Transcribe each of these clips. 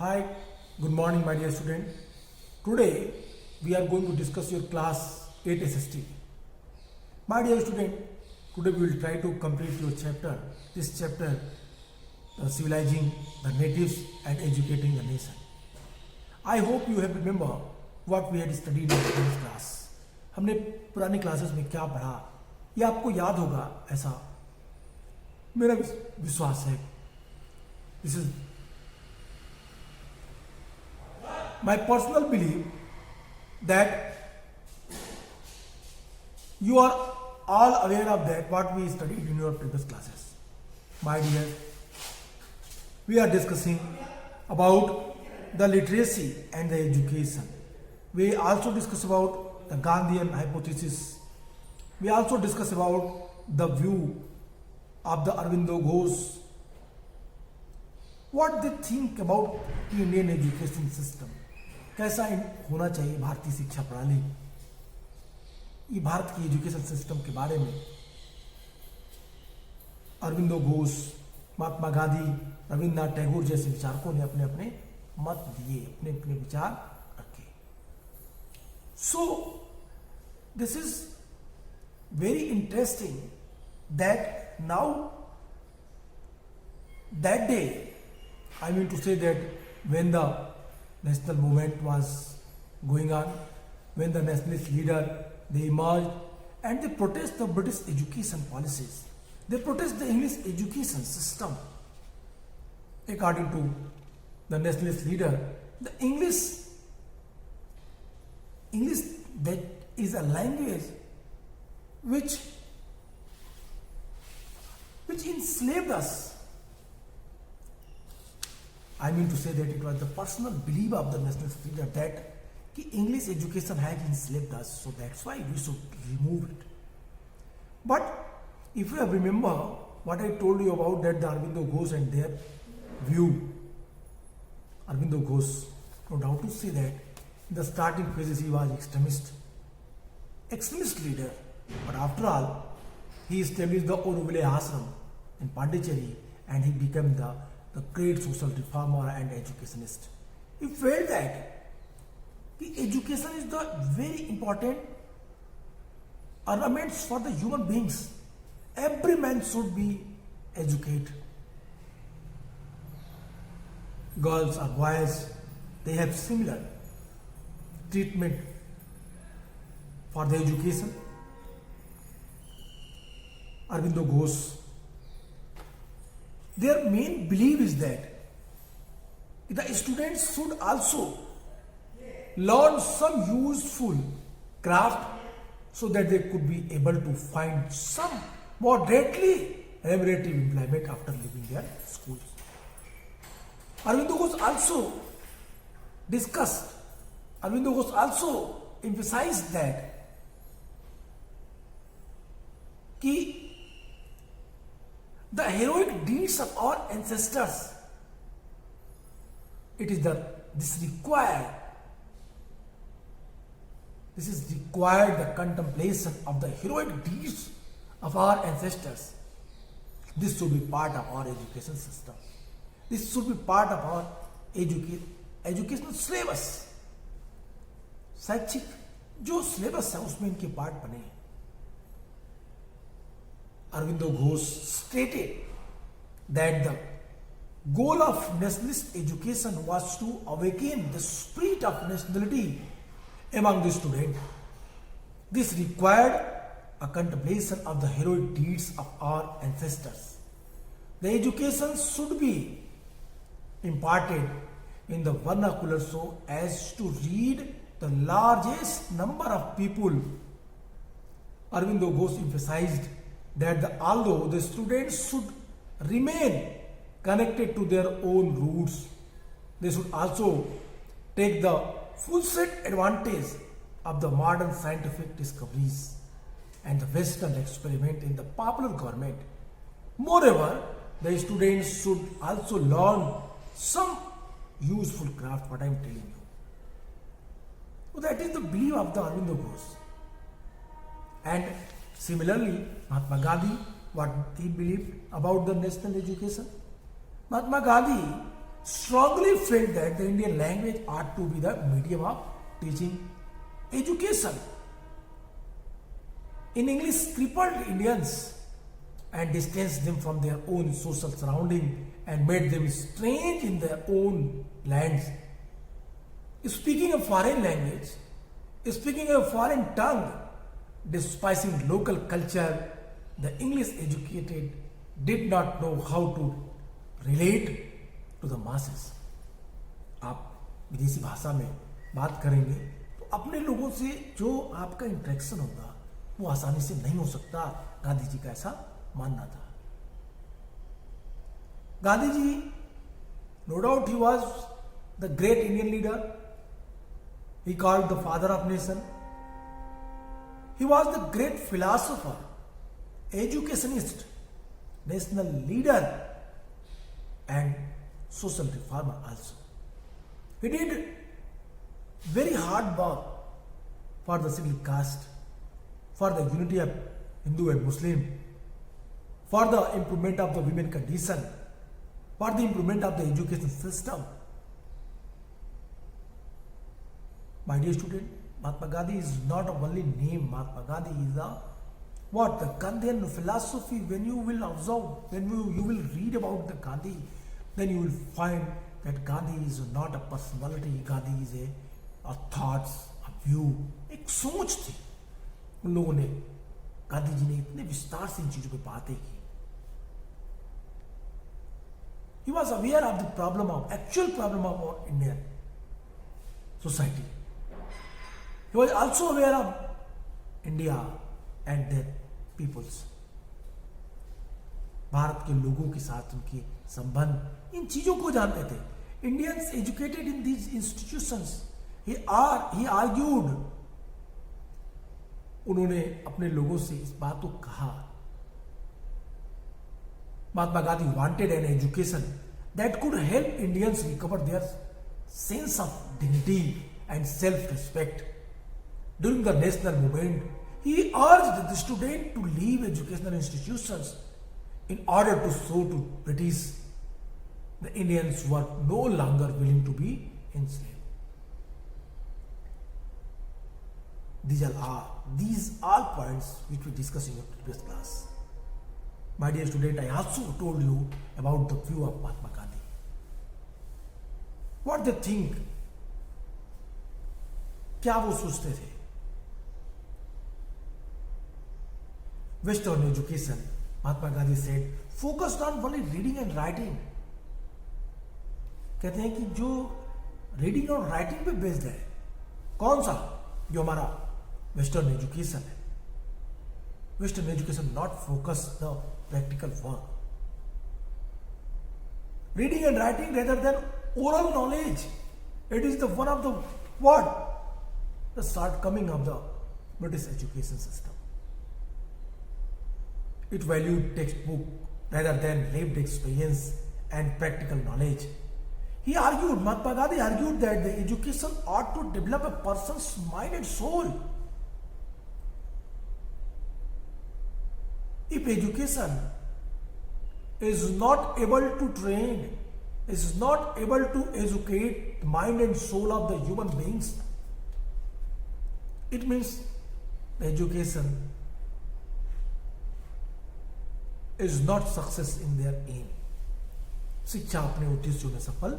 Hi, good morning, my dear student. Today we are going to discuss your class 8 SST. My dear student, today we will try to complete your chapter. This chapter, civilizing the natives and educating the nation. I hope you have remember what we had studied in the previous class. हमने पुरानी classes में क्या पढ़ा, ये आपको याद होगा ऐसा मेरा विश्वास है. This is my personal belief that you are all aware of that what we studied in your previous classes. My dear, we are discussing about the literacy and the education. We also discuss about the Gandhian hypothesis. We also discuss about the view of the Aurobindo Ghosh. What they think about Indian education system. कैसा होना चाहिए भारतीय शिक्षा प्रणाली, ये भारत की education system के बारे में अरविंदो घोष, महात्मा गांधी, रविन्द्रनाथ टैगोर जैसे विचारकों ने अपने अपने मत दिए, अपने अपने विचार रखे. So this is very interesting that now that day, I mean to say that when the national movement was going on, when the nationalist leader they emerged and they protest the British education policies, they protest the English education system. According to the nationalist leader, the English that is a language which enslaved us. I mean to say that it was the personal belief of the nationalist leader that English education had enslaved us, so that's why we should remove it. But if you have remember what I told you about that the Aurobindo Ghosh and their view, Aurobindo Ghosh, no doubt to say that in the starting phases he was extremist leader, but after all he established the Auroville Ashram in Pondicherry and he became the great social reformer and educationist. He felt that the education is the very important ornaments for the human beings. Every man should be educated. Girls or boys, they have similar treatment for the education. Aurobindo Ghosh, their main belief is that the students should also learn some useful craft so that they could be able to find some moderately remunerative employment after leaving their schools. Aurobindo Ghosh also emphasized that the heroic deeds of our ancestors, this is required the contemplation of the heroic deeds of our ancestors. This should be part of our education system. This should be part of our educational syllabus. शैक्षिक जो syllabus है उसमें इनके part बने. Aurobindo Ghosh stated that the goal of nationalist education was to awaken the spirit of nationality among the students. This required a contemplation of the heroic deeds of our ancestors. The education should be imparted in the vernacular so as to read the largest number of people. Aurobindo Ghosh emphasized that although the students should remain connected to their own roots, they should also take the full set advantage of the modern scientific discoveries and the Western experiment in the popular government. Moreover, the students should also learn some useful craft, what I am telling you. So that is the belief of the Aurobindo Ghosh. And similarly, Mahatma Gandhi, what he believed about the national education? Mahatma Gandhi strongly felt that the Indian language ought to be the medium of teaching education. In English, crippled Indians and distanced them from their own social surrounding and made them strange in their own lands. Speaking a foreign language, speaking a foreign tongue, despising local culture, the English educated did not know how to relate to the masses. आप विदेशी भाषा में बात करेंगे तो अपने लोगों से जो आपका इंटरेक्शन होगा वो आसानी से नहीं हो सकता। गांधी जी का ऐसा मानना था। Gandhi ji, no doubt he was the great Indian leader, he called the father of nation. He was the great philosopher, educationist, national leader and social reformer also. He did very hard work for the scheduled caste, for the unity of Hindu and Muslim, for the improvement of the women condition, for the improvement of the education system. My dear student, Mahatma Gandhi is not a only name. Mahatma Gandhi is the what? The Gandhian philosophy. When you will observe, when you will read about the Gandhi, then you will find that Gandhi is not a personality. Gandhi is a thoughts, a view, एक सोच थी। उन लोगों ने, गांधी जी ने इतने विस्तार से इन चीजों पे बातें की। He was aware of the problem of actual problem of our Indian society. He was also aware of India and their peoples. Bharat के लोगों के साथ उनके संबंध, इन चीजों को जानते थे। Indians educated in these institutions, he argued, उन्होंने अपने लोगों से इस बात को कहा। Mahatma Gandhi wanted an education that could help Indians recover their sense of dignity and self-respect. During the national movement, he urged the student to leave educational institutions in order to show to British the Indians were no longer willing to be enslaved. These are points which we discussed in your previous class. My dear student, I also told you about the view of Mahatma Gandhi. What they think, क्या वो सोचते थे? Western education, Mahatma Gandhi said, focused on only reading and writing. कहते हैं कि जो reading और writing पे बेस्ड है, कौन सा? जो हमारा वेस्टर्न एजुकेशन है। Western education not focus the practical work, reading and writing rather than oral knowledge. It is the one of the what the shortcoming of the British education system. It valued textbook rather than lived experience and practical knowledge. He argued, Mahatma Gandhi argued that the education ought to develop a person's mind and soul. If education is not able to train, is not able to educate the mind and soul of the human beings, it means the education is not success in their aim. शिक्षा अपने उद्देश्यों में सफल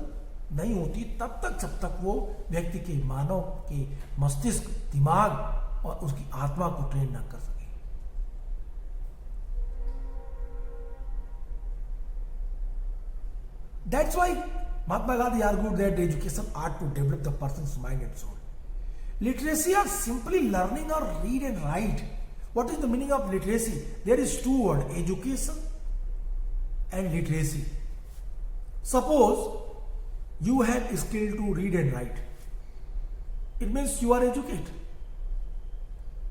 नहीं होती तब तक जब तक वो व्यक्ति के मानव के मस्तिष्क, दिमाग और उसकी आत्मा को ट्रेन ना कर सके. That's why Mahatma Gandhi argued that education ought to develop the person's mind and soul. Literacy are simply learning or read and write. What is the meaning of literacy? There is two words, education and literacy. Suppose you have skill to read and write. It means you are educated.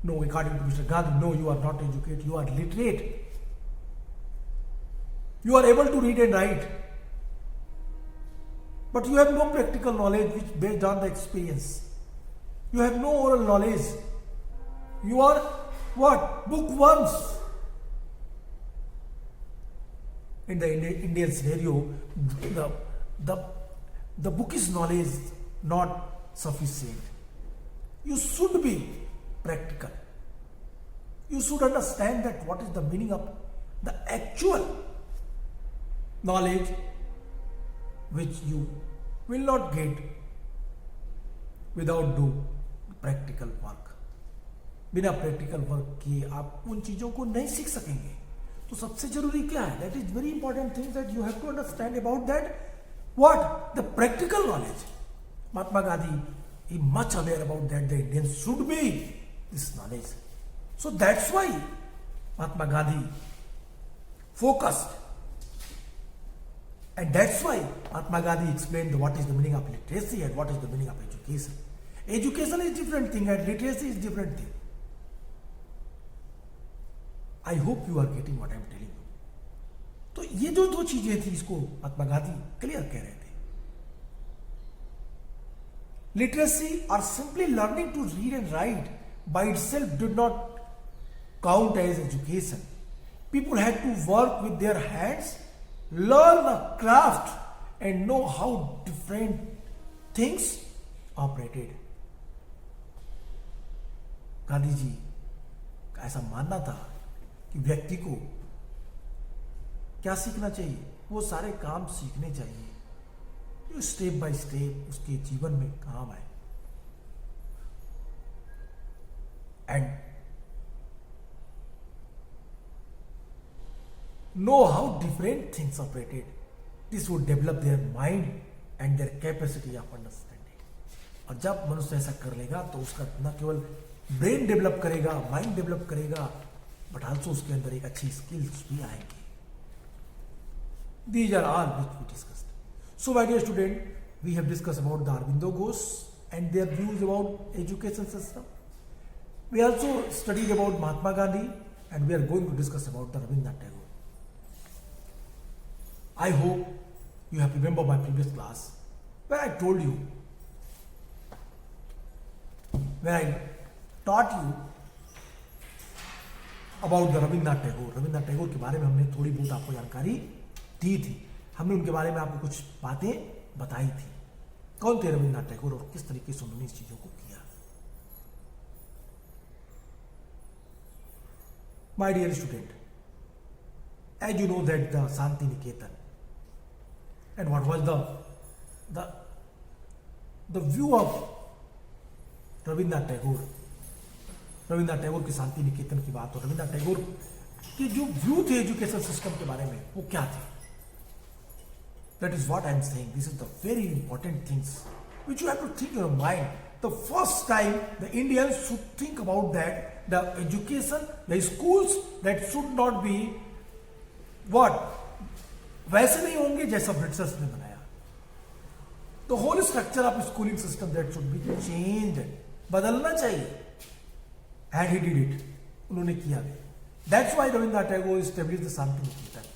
No, according to Mr. Gandhi, no, you are not educated, you are literate. You are able to read and write. But you have no practical knowledge which based on the experience. You have no oral knowledge. You are what? Bookworms. In the Indian scenario, the the book is knowledge not sufficient. You should be practical. You should understand that what is the meaning of the actual knowledge, which you will not get without do practical work. बिना practical work किए आप उन चीजों को नहीं सीख सकेंगे. तो सबसे जरूरी क्या है? That is very important thing that you have to understand about that what the practical knowledge. Mahatma Gandhi he much aware about that the Indians should be this knowledge. So that's why Mahatma Gandhi focused, and that's why Mahatma Gandhi explained what is the meaning of literacy and what is the meaning of education. Education is different thing and literacy is different thing. I hope you are getting what I am telling you. तो ये जो दो चीजें थी इसको Mahatma Gandhi clear कह रहे थे. Literacy or simply learning to read and write by itself did not count as education. People had to work with their hands, learn a craft, and know how different things operated. Gandhi ji का ऐसा मानना था कि व्यक्ति को क्या सीखना चाहिए? वो सारे काम सीखने चाहिए जो स्टेप बाय स्टेप उसके जीवन में काम आए. And know how different things operated. This would develop their mind and their capacity of understanding. और जब मनुष्य ऐसा कर लेगा तो उसका न केवल ब्रेन डेवलप करेगा, माइंड डेवलप करेगा, बट आल्सो उसके अंदर एक अच्छी स्किल्स भी आएंगी. These are all which we discussed. So, my dear student, we have discussed about the Aurobindo Ghosh and their views about education system. We also studied about Mahatma Gandhi, and we are going to discuss about the Rabindranath Tagore. I hope you have remembered my previous class where I told you, where I taught you about the Rabindranath Tagore. Rabindranath Tagore के बारे में हमने थोड़ी बहुत आपको जानकारी दी थी. हमने उनके बारे में आपको कुछ बातें बताई थी. कौन थे रविन्द्रनाथ टैगोर और किस तरीके से उन्होंने इस चीजों को किया. My dear student, as you know that the Shanti Niketan and what was the view of Rabindranath Tagore. Rabindranath Tagore की शांति निकेतन की बात हो, रविन्द्रनाथ टैगोर के जो व्यू थे एजुकेशन सिस्टम के बारे में वो क्या थे? That is what I am saying. This is the very important things which you have to think in your mind. The first time the Indians should think about that the education, the schools that should not be what? वैसे नहीं होंगे जैसा Britishers ने बनाया. The whole structure of schooling system that should be changed. बदलना चाहिए. And he did it. उन्होंने किया. That's why Rabindranath Tagore established the Shanti Niketan.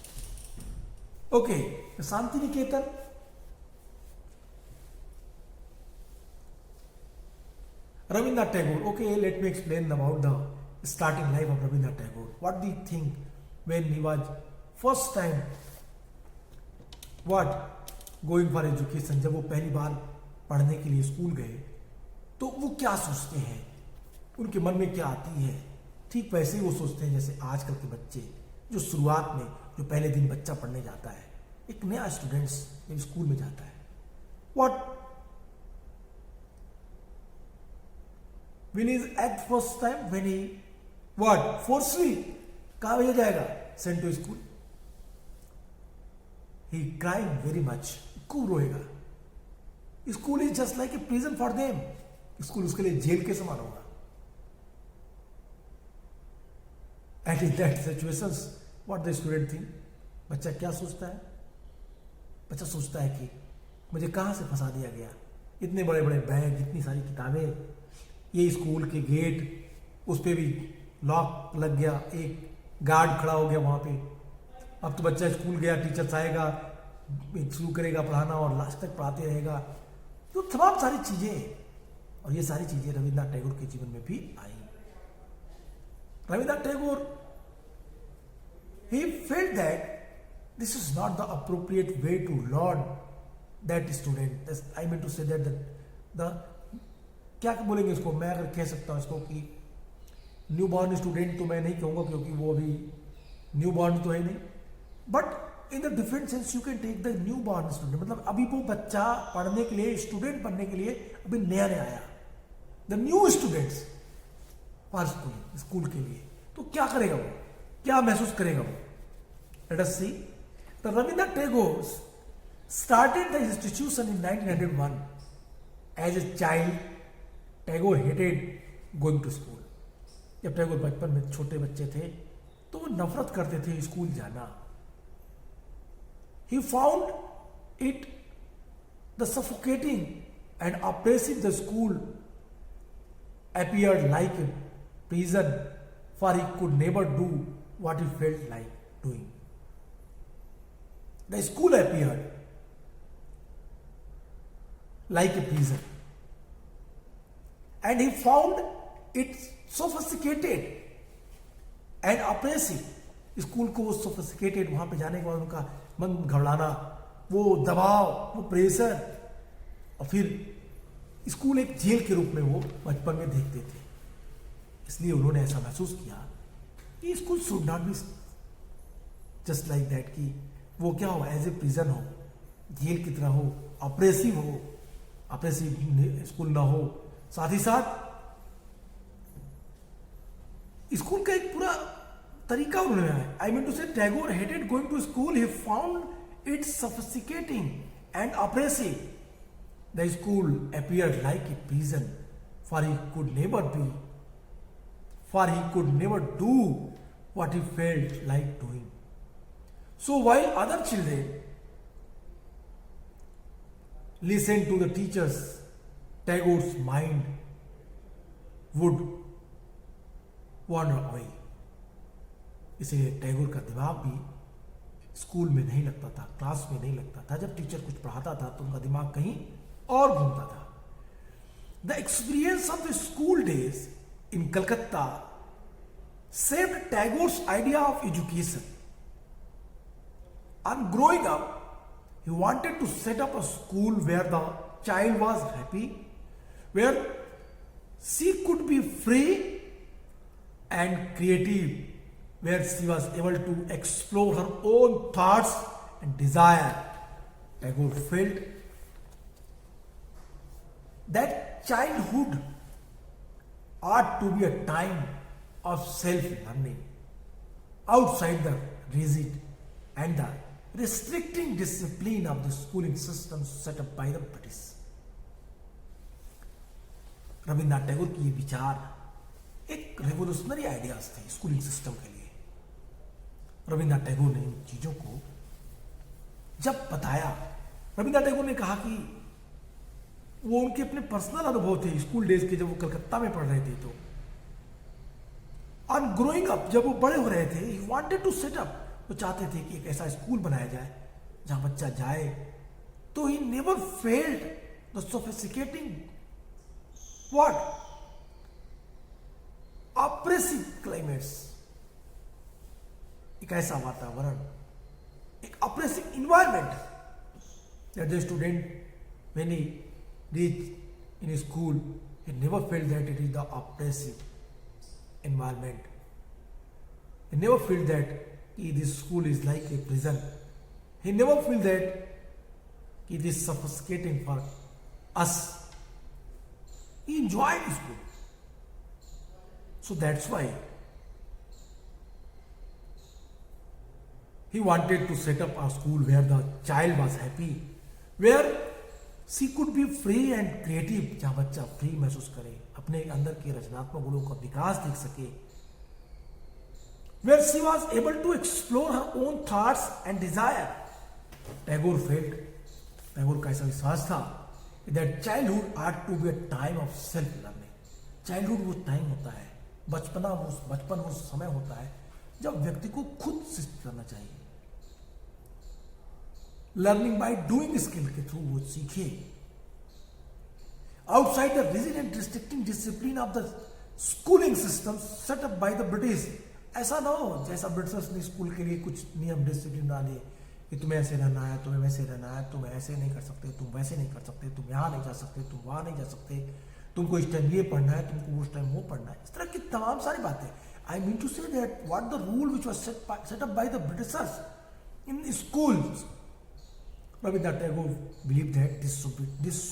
Okay, the Shanti Niketan Rabindranath Tagore. Okay, let me explain about the starting life of Rabindranath Tagore. What do you think when he was first time going for education? जब वो पहली बार पढ़ने के लिए school गए तो वो क्या सोचते हैं, उनके मन में क्या आती है? ठीक वैसे ही वो सोचते हैं जैसे आजकल के बच्चे जो शुरुआत में जो पहले दिन बच्चा पढ़ने जाता है, एक नया स्टूडेंट्स जब स्कूल में जाता है, what when he is at first time, when he forcefully कहाँ भेजा जाएगा? Sent to school. He crying very much. खूब रोएगा. School is just like a prison for them. School उसके लिए जेल के समान होगा. And in that situations, what the student think? बच्चा क्या सोचता है? बच्चा सोचता है कि मुझे कहाँ से फंसा दिया गया, इतने बड़े बड़े बैग, इतनी सारी किताबें, ये स्कूल के गेट, उस पर भी लॉक लग गया, एक गार्ड खड़ा हो गया वहाँ पे. अब तो बच्चा स्कूल गया, टीचर्स आएगा, शुरू करेगा पढ़ाना और लास्ट तक पढ़ाते रहेगा. तो तमाम सारी चीज़ें, और ये सारी चीज़ें रविन्द्रनाथ टैगोर के जीवन में भी आई. Rabindranath Tagore, he felt that this is not the appropriate way to learn that student, I mean to say that the क्या बोलेंगे इसको, मैं अगर कह सकता हूँ इसको कि न्यू बॉर्न स्टूडेंट तो मैं नहीं कहूँगा क्योंकि वो अभी न्यू बॉर्न तो है नहीं, but in the different sense you can take the new born student, मतलब अभी वो बच्चा पढ़ने के लिए, स्टूडेंट बनने के लिए अभी नया नया आया, the new students for school के लिए, तो क्या करेगा वो, क्या महसूस करेगा वो? Let us see. The Rabindranath Tagore started the institution in 1901. As a child, Tagore hated going to school. जब टैगोर बचपन में छोटे बच्चे थे तो वो नफरत करते थे स्कूल जाना. He found it the suffocating and oppressive. The school appeared like a prison, for he could never do what he felt like doing. The school appeared like a prison, and he found it sophisticated and oppressive. School को वो sophisticated, वहां पे जाने के बाद उनका मन घबराना, वो दबाव, वो प्रेशर, और फिर स्कूल एक जेल के रूप में वो बचपन में देखते थे. इसलिए उन्होंने ऐसा महसूस किया कि school should not be just like that, कि वो क्या हो, एज ए प्रिजन हो, जेल की तरह हो, ऑपरेसिव हो, ऑपरेसिव स्कूल ना हो. साथ ही साथ स्कूल का एक पूरा तरीका उन्होंने है. आई mean to say Tagore hated going to school, he found it sophisticating and oppressive. The school appeared like a prison, for he could never do what he felt like doing. So while other children listened to the teachers, Tagore's mind would wander away. इसलिए टैगोर का दिमाग भी school में नहीं लगता था, class में नहीं लगता था. जब टीचर कुछ पढ़ाता था तो उनका दिमाग कहीं और घूमता था. The experience of the school days in Calcutta saved Tagore's idea of education. On growing up, he wanted to set up a school where the child was happy, where she could be free and creative, where she was able to explore her own thoughts and desire. Tagore felt that childhood ought to be a time of self-learning, outside the rigid and the restricting discipline of the schooling system set up by the British. Rabindranath Tagore की ये विचार एक revolutionary ideas थे schooling system के लिए. रविन्द्रनाथ टैगोर ने इन चीजों को जब बताया, रविन्द्रनाथ टैगोर ने कहा कि वो उनके अपने पर्सनल अनुभव थे स्कूल डेज के, जब वो कलकत्ता में पढ़ रहे थे. तो ऑन ग्रोइंग अप, जब वो बड़े हो रहे थे, he wanted to set up, वो चाहते थे कि एक ऐसा स्कूल बनाया जाए जहां बच्चा जाए तो he never felt the sophisticating what oppressive climates. एक ऐसा वातावरण, एक oppressive environment that the student when he reach in school he never felt that it is the oppressive environment. He never feel that this school is like a prison. He never feel that it is suffocating for us. He enjoyed school. So that's why he wanted to set up a school where the child was happy, where she could be free and creative, जहां बच्चा free महसूस करे, अपने अंदर के रचनात्मक गुणों का विकास देख सके, where she was able to explore her own thoughts and desire. Tagore का ऐसा विश्वास था that childhood ought to be a time of self learning. Childhood वो टाइम होता है, बचपन वो समय होता है जब व्यक्ति को खुद सिद्ध करना चाहिए. लर्निंग बाय डूइंग स्किल के थ्रू वो सीखे, outside the rigid and restricting discipline of the schooling system set up by the British. ऐसा ना हो जैसा ब्रिटिशर्स ने स्कूल के लिए कुछ नियम डिसिप्लिन डाले कि तुम्हें ऐसे रहना है, तुम्हें वैसे रहना है, तुम ऐसे नहीं कर सकते, तुम वैसे नहीं कर सकते, तुम यहाँ नहीं जा सकते, तुम वहाँ नहीं जा सकते, तुमको इस टाइम ये पढ़ना है, तुमको उस टाइम वो पढ़ना है, इस तरह की तमाम सारी बातें. I mean to say that what the rule which was set up by the Britishers in schools, Rabindranath Tagore believed that this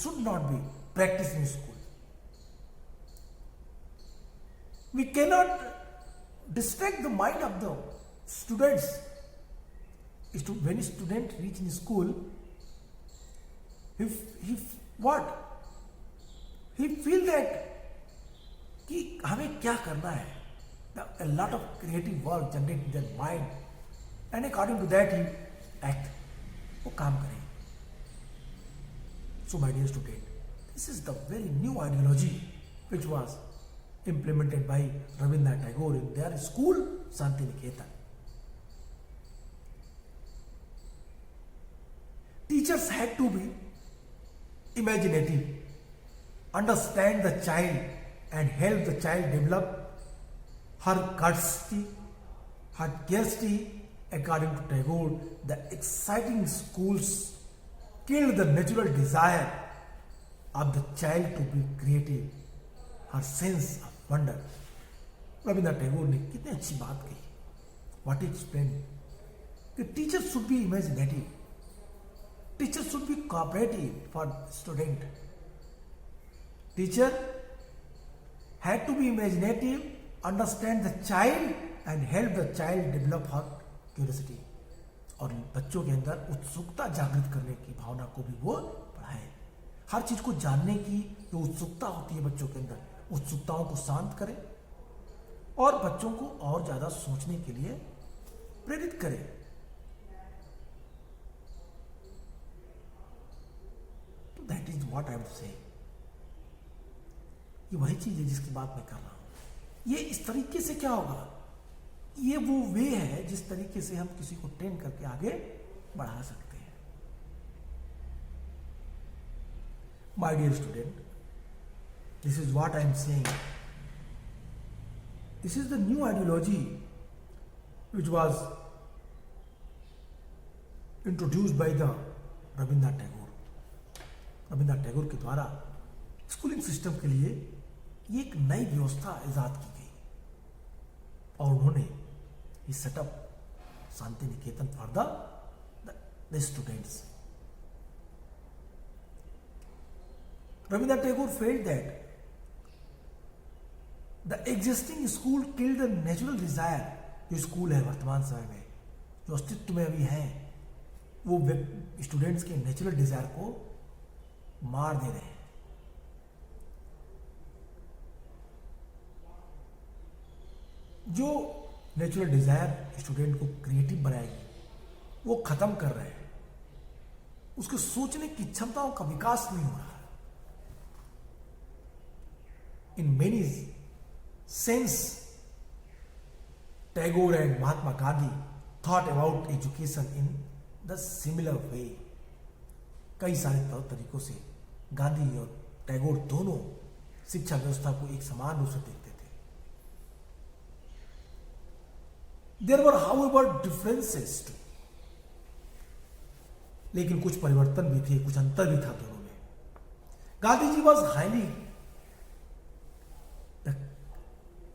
should not be practiced in school. We cannot distract the mind of the students. When a student reach in school, he what? He feel that कि हमें क्या करना है. A lot of creative work generate in their mind, and according to that he act. वो काम करें. So my dear student, this is the very new ideology which was implemented by Rabindranath Tagore in their school Shanti Niketan. Teachers had to be imaginative, understand the child and help the child develop her curiosity, her curiosity. According to Tagore, the exciting schools killed the natural desire of the child to be creative, her sense of wonder. Rabindranath Tagore ने कितनी अच्छी बात कही. What he explained कि teachers should be imaginative, teachers should be cooperative for student. Teacher had to be imaginative, understand the child and help the child develop her curiosity, और बच्चों के अंदर उत्सुकता जागृत करने की भावना को भी वो बढ़ाए. हर चीज को जानने की जो उत्सुकता होती है बच्चों के अंदर, उत्सुकताओं को शांत करें और बच्चों को और ज्यादा सोचने के लिए प्रेरित करें. तो that is what I am saying. ये वही चीज है जिसकी बात मैं कर रहा हूं. ये इस तरीके से क्या होगा, ये वो वे है जिस तरीके से हम किसी को ट्रेन करके आगे बढ़ा सकते हैं. My dear student, this is what I am saying. This is the new ideology which was introduced by the Rabindranath Tagore. Rabindranath Tagore के द्वारा स्कूलिंग सिस्टम के लिए ये एक नई व्यवस्था इजाद की गई और उन्होंने he set up Shanti Niketan for the students. Rabindranath Tagore felt that the existing school killed the natural desire. जो स्कूल है वर्तमान समय में, जो अस्तित्व में अभी है, वो स्टूडेंट्स के नेचुरल डिजायर को मार दे रहे हैं. जो नेचुरल डिजायर स्टूडेंट को क्रिएटिव बनाएगी वो खत्म कर रहे हैं. उसके सोचने की क्षमताओं का विकास नहीं हो रहा है. In many sense Tagore and Mahatma Gandhi thought about education in the similar way. कई सारे तौर तरीकों से गांधी और टैगोर दोनों शिक्षा व्यवस्था को एक समान रूप से देखते थे. There were however differences too. लेकिन कुछ परिवर्तन भी थे, कुछ अंतर भी था दोनों में. Gandhi ji was highly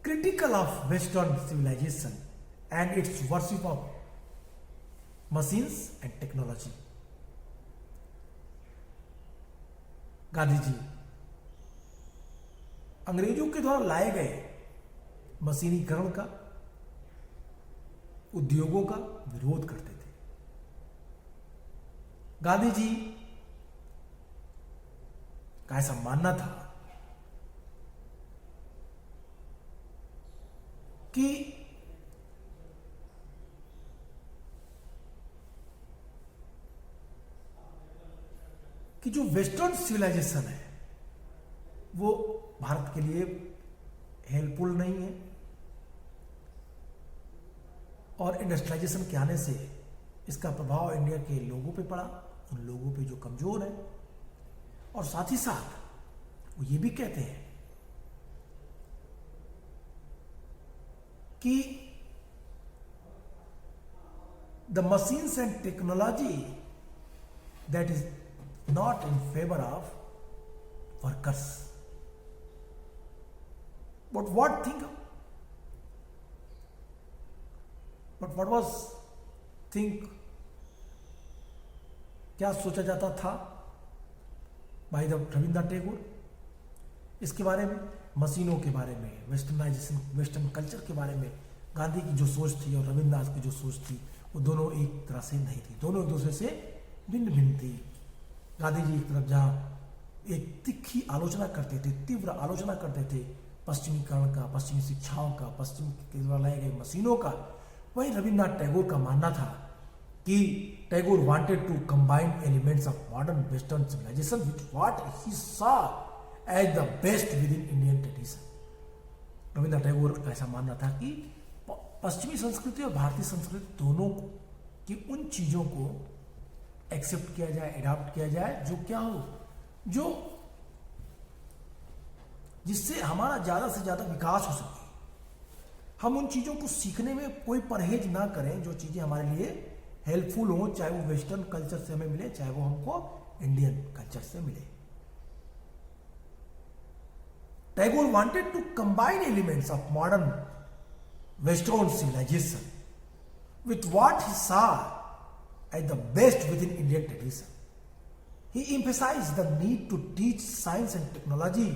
critical of Western civilization and its worship of machines and technology. Gandhi ji अंग्रेजों के द्वारा लाए गए मशीनीकरण का, उद्योगों का विरोध करते थे. गांधी जी का ऐसा मानना था कि जो वेस्टर्न सिविलाइजेशन है वो भारत के लिए हेल्पफुल नहीं है, और इंडस्ट्रियलाइजेशन के आने से इसका प्रभाव इंडिया के लोगों पे पड़ा, उन लोगों पे जो कमजोर है. और साथ ही साथ वो ये भी कहते हैं कि the machines and technology that is not in favor of workers. But what was think क्या सोचा जाता था बाय द रविंद्रनाथ टैगोर? इसके बारे में, मशीनों के बारे में, वेस्टर्नाइजेशन, वेस्टर्न कल्चर के बारे में गांधी की जो सोच थी और रविंद्रनाथ की जो सोच थी वो दोनों एक तरह से नहीं थी, दोनों एक दूसरे से भिन्न भिन्न थी। गांधी जी एक तरफ जहाँ एक तिखी आलोचना करते थे, तीव्र आलोचना करते थे पश्चिमीकरण का, पश्चिमी शिक्षाओं का, पश्चिम के द्वारा लाए गए मशीनों का, वहीं रविंद्रनाथ टैगोर का मानना था कि Tagore wanted to combine elements of modern western civilization with what he saw as the best within Indian tradition. Rabindranath Tagore का ऐसा मानना था कि पश्चिमी संस्कृति और भारतीय संस्कृति दोनों को कि उन चीजों को एक्सेप्ट किया जाए, एडॉप्ट किया जाए जो क्या हो, जो जिससे हमारा ज्यादा से ज्यादा विकास हो सके। हम उन चीजों को सीखने में कोई परहेज ना करें जो चीजें हमारे लिए हेल्पफुल हो, चाहे वो वेस्टर्न कल्चर से हमें मिले, चाहे वो हमको इंडियन कल्चर से मिले। Tagore wanted to combine elements of modern Western civilization with what he saw as the best within Indian tradition. He emphasized the need to teach science and technology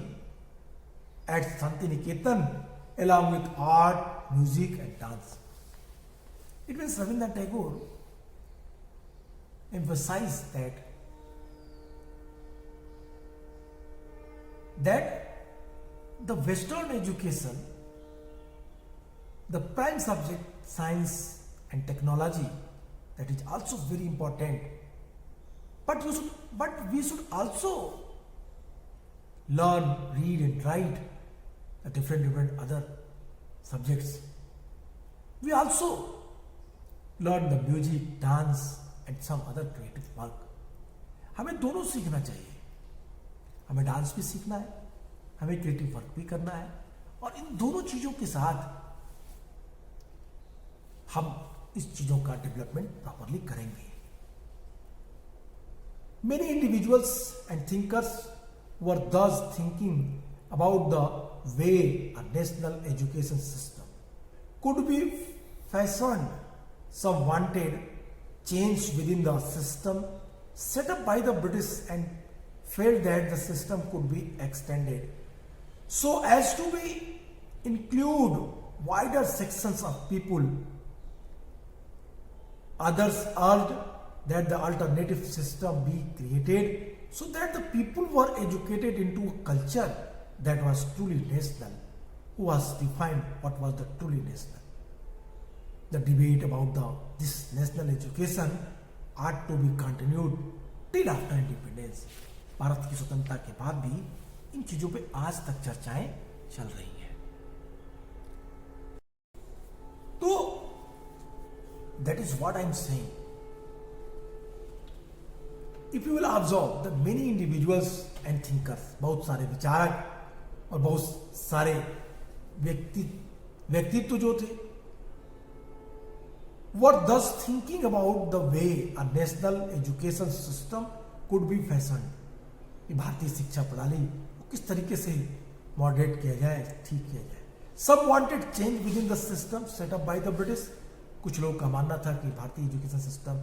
at Santiniketan along with art, music and dance. It means Rabindranath Tagore emphasized that the Western education, the prime subject science and technology, that is also very important, but we should also learn, read and write the different other subjects. We also learn the music, dance and some other creative work. हमें दोनों सीखना चाहिए, हमें dance भी सीखना है, हमें creative work भी करना है, और इन दोनों चीजों के साथ हम इस चीजों का डेवलपमेंट प्रॉपरली करेंगे। Many individuals and thinkers were thus thinking about the way a national education system could be fashioned. Some wanted change within the system set up by the British and felt that the system could be extended so as to be include wider sections of people. Others urged that the alternative system be created so that the people were educated into a culture that was truly national, who was defined what was the truly national. The debate about this national education ought to be continued till after independence. Bharat की स्वतंत्रता के बाद भी इन चीजों पे आज तक चर्चाएं चल रही हैं। तो that is what I am saying. If you will observe that many individuals and thinkers, बहुत सारे विचारक और बहुत सारे व्यक्तित्व जो थे, were thus thinking about the way a national education system could be fashioned. कि भारतीय शिक्षा प्रणाली को किस तरीके से मॉडरेट किया जाए, ठीक किया जाए। Some wanted change within the system set up by the British. कुछ लोगों का मानना था कि भारतीय एजुकेशन सिस्टम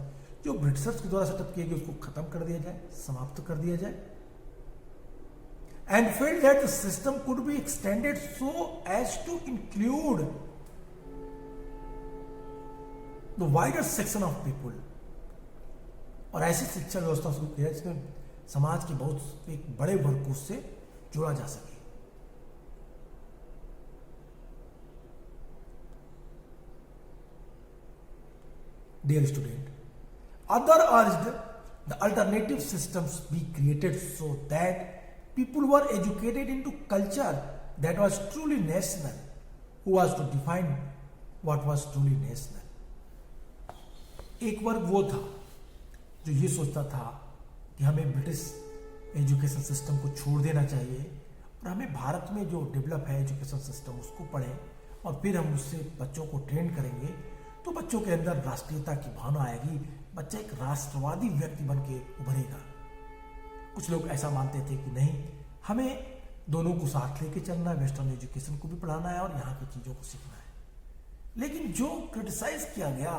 जो ब्रिटिशर्स के द्वारा सेटअप किए गए उसको खत्म कर दिया जाए, समाप्त कर दिया जाए। And felt that the system could be extended so as to include the wider section of people, और ऐसी शिक्षा व्यवस्था शुरू किया जिसमें समाज के बहुत एक बड़े वर्ग को उससे जोड़ा जा सके। Dear student, other urged the alternative systems be created so that people were educated into culture that was truly national, who was to define what was truly national. एक वर्ग वो था जो ये सोचता था कि हमें ब्रिटिश एजुकेशन सिस्टम को छोड़ देना चाहिए और हमें भारत में जो डेवलप है एजुकेशन सिस्टम उसको पढ़ें और फिर हम उससे बच्चों को ट्रेन करेंगे तो बच्चों के अंदर राष्ट्रीयता की भावना आएगी, बच्चा एक राष्ट्रवादी व्यक्ति बन के उभरेगा। कुछ लोग ऐसा मानते थे कि नहीं, हमें दोनों को साथ लेके चलना है, वेस्टर्न एजुकेशन को भी पढ़ाना है और यहाँ की चीज़ों को सीखना है। लेकिन जो क्रिटिसाइज किया गया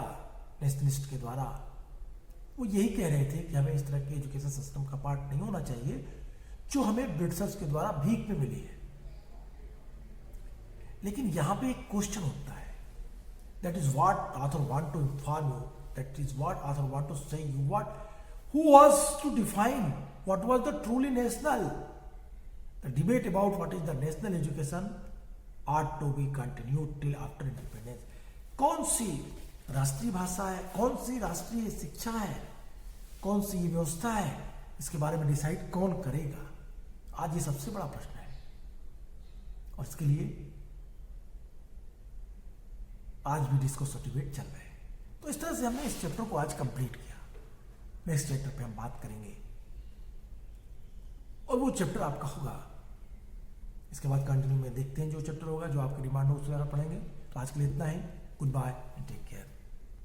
नेशनलिस्ट के द्वारा, वो यही कह रहे थे कि हमें इस तरह के एजुकेशन सिस्टम का पार्ट नहीं होना चाहिए जो हमें ब्रिटिशर्स के द्वारा भीख में मिली है। लेकिन यहाँ पे एक क्वेश्चन होता है, that is what author want to inform you, that is what author want to say you, what who was to define what was the truly national. The debate about what is the national education ought to be continued till after independence। कौन सी राष्ट्रीय भाषा है, कौन सी राष्ट्रीय शिक्षा है, कौन सी व्यवस्था है, इसके बारे में डिसाइड कौन करेगा? आज ये सबसे बड़ा प्रश्न है और इसके लिए आज भी डिस्कोर्स डिबेट चल रहे हैं। तो इस तरह से हमने इस चैप्टर को आज कंप्लीट किया। नेक्स्ट चैप्टर पे हम बात करेंगे और वो चैप्टर आपका होगा, इसके बाद कंटिन्यू में देखते हैं जो चैप्टर होगा, जो आपके डिमांड हो उसके द्वारा पढ़ेंगे। तो आज के लिए इतना ही। Goodbye and take care.